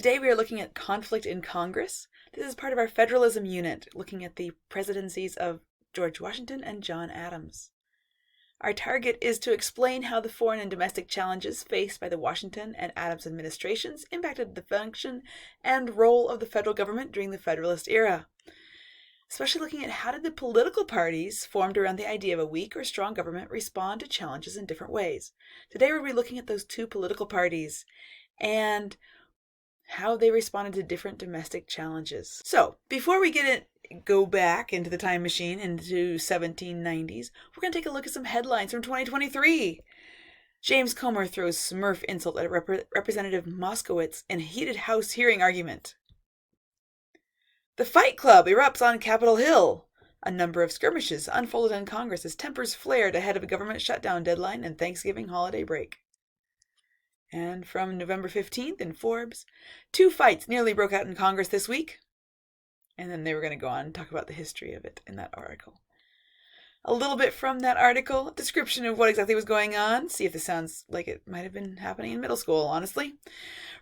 Today we are looking at conflict in Congress. This is part of our Federalism unit, looking at the presidencies of George Washington and John Adams. Our target is to explain how the foreign and domestic challenges faced by the Washington and Adams administrations impacted the function and role of the federal government during the Federalist era. Especially looking at how did the political parties formed around the idea of a weak or strong government respond to challenges in different ways. Today we'll be looking at those two political parties and how they responded to different domestic challenges. So, before we go back into the time machine into 1790s, we're going to take a look at some headlines from 2023. James Comer throws Smurf insult at Representative Moskowitz in a heated House hearing argument. The Fight Club erupts on Capitol Hill. A number of skirmishes unfolded in Congress as tempers flared ahead of a government shutdown deadline and Thanksgiving holiday break. And from November 15th in Forbes, 2 fights nearly broke out in Congress this week. And then they were going to go on and talk about the history of it in that article. A little bit from that article, a description of what exactly was going on. See if this sounds like it might have been happening in middle school, honestly.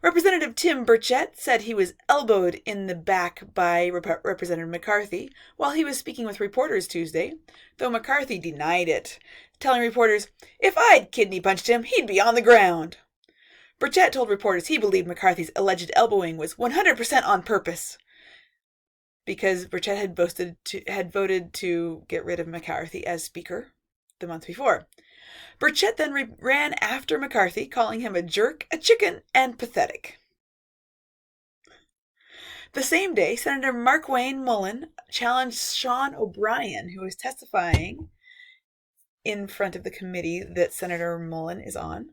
Representative Tim Burchett said he was elbowed in the back by Representative McCarthy while he was speaking with reporters Tuesday, though McCarthy denied it, telling reporters, "If I'd kidney punched him, he'd be on the ground." Burchett told reporters he believed McCarthy's alleged elbowing was 100% on purpose, because Burchett had voted to get rid of McCarthy as Speaker the month before. Burchett then ran after McCarthy, calling him a jerk, a chicken, and pathetic. The same day, Senator Markwayne Mullin challenged Sean O'Brien, who was testifying in front of the committee that Senator Mullin is on.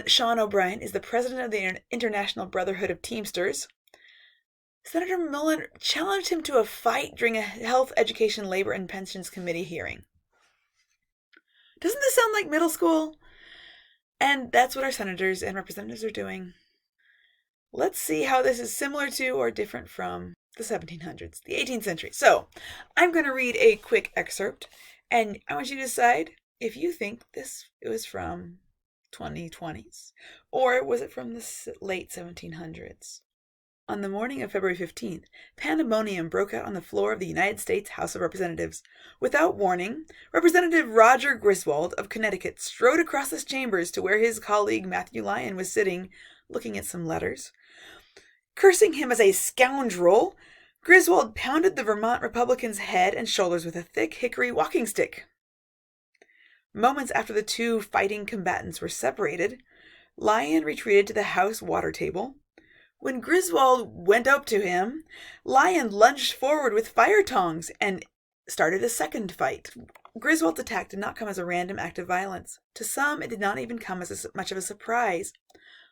Sean O'Brien is the president of the International Brotherhood of Teamsters. Senator Mullin challenged him to a fight during a Health, Education, Labor, and Pensions Committee hearing. Doesn't this sound like middle school? And that's what our senators and representatives are doing. Let's see how this is similar to or different from the 1700s, the 18th century. So, I'm going to read a quick excerpt, and I want you to decide if you think it was from 2020s, or was it from the late 1700s? On the morning of February 15th, pandemonium broke out on the floor of the United States House of Representatives. Without warning, Representative Roger Griswold of Connecticut strode across the chambers to where his colleague Matthew Lyon was sitting, looking at some letters. Cursing him as a scoundrel, Griswold pounded the Vermont Republican's head and shoulders with a thick hickory walking stick. Moments after the two fighting combatants were separated, Lyon retreated to the House water table. When Griswold went up to him, Lyon lunged forward with fire tongs and started a second fight. Griswold's attack did not come as a random act of violence. To some, it did not even come as much of a surprise.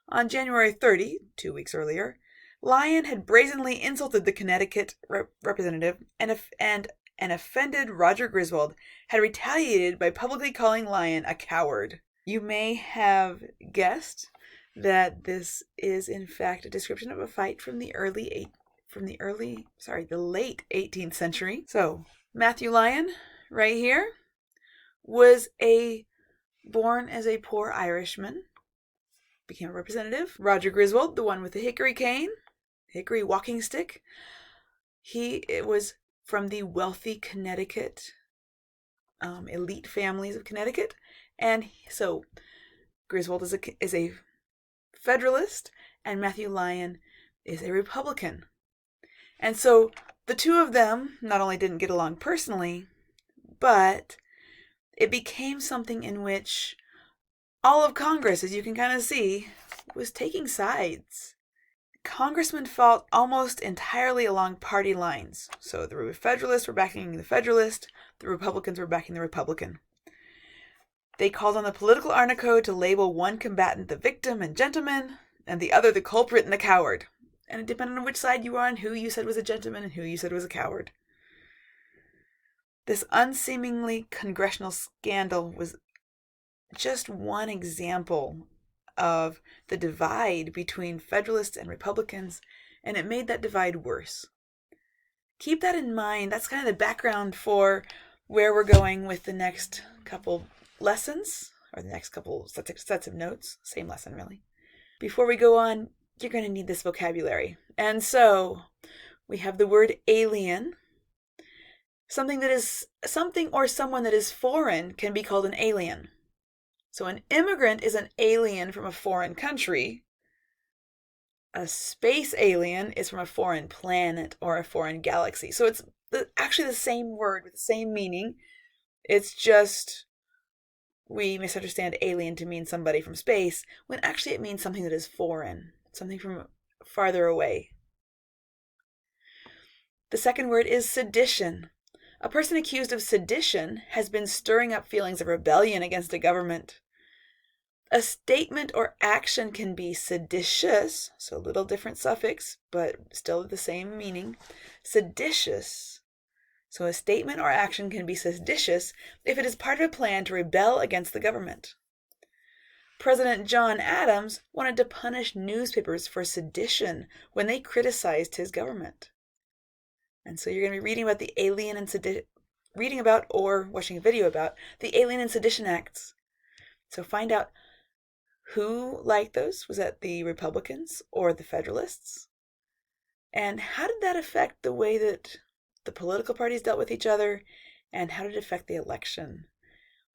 On January 30, 2 weeks earlier, Lyon had brazenly insulted the Connecticut representative, and an offended Roger Griswold had retaliated by publicly calling Lyon a coward. You may have guessed that this is in fact a description of a fight from the late 18th century. So, Matthew Lyon, right here, was born as a poor Irishman, became a representative. Roger Griswold, the one with the hickory walking stick, it was from the wealthy Connecticut, elite families of Connecticut, and so Griswold is a Federalist, and Matthew Lyon is a Republican. And so the two of them not only didn't get along personally, but it became something in which all of Congress, as you can kind of see, was taking sides. Congressmen fought almost entirely along party lines. So the Federalists were backing the Federalist, the Republicans were backing the Republican. They called on the political arnico to label one combatant the victim and gentleman, and the other the culprit and the coward. And it depended on which side you were on, who you said was a gentleman and who you said was a coward. This unseemingly congressional scandal was just one example of the divide between Federalists and Republicans, and it made that divide worse. Keep that in mind. That's kind of the background for where we're going with the next couple lessons, or the next couple sets of notes. Same lesson, really. Before we go on, you're going to need this vocabulary. And so we have the word alien. Something or someone that is foreign can be called an alien. So an immigrant is an alien from a foreign country. A space alien is from a foreign planet or a foreign galaxy. So it's actually the same word with the same meaning. It's just we misunderstand alien to mean somebody from space, when actually it means something that is foreign, something from farther away. The second word is sedition. A person accused of sedition has been stirring up feelings of rebellion against a government. A statement or action can be seditious, so a little different suffix, but still the same meaning. Seditious. So a statement or action can be seditious if it is part of a plan to rebel against the government. President John Adams wanted to punish newspapers for sedition when they criticized his government. And so you're going to be reading about the Alien and Sedition, reading about or watching a video about the Alien and Sedition Acts. So find out who liked those. Was that the Republicans or the Federalists? And how did that affect the way that the political parties dealt with each other? And how did it affect the election?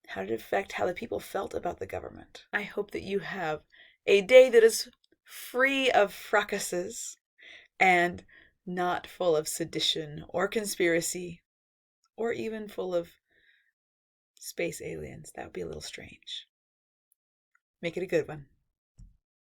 How did it affect how the people felt about the government? I hope that you have a day that is free of fracases and not full of sedition or conspiracy or even full of space aliens. That would be a little strange. Make it a good one.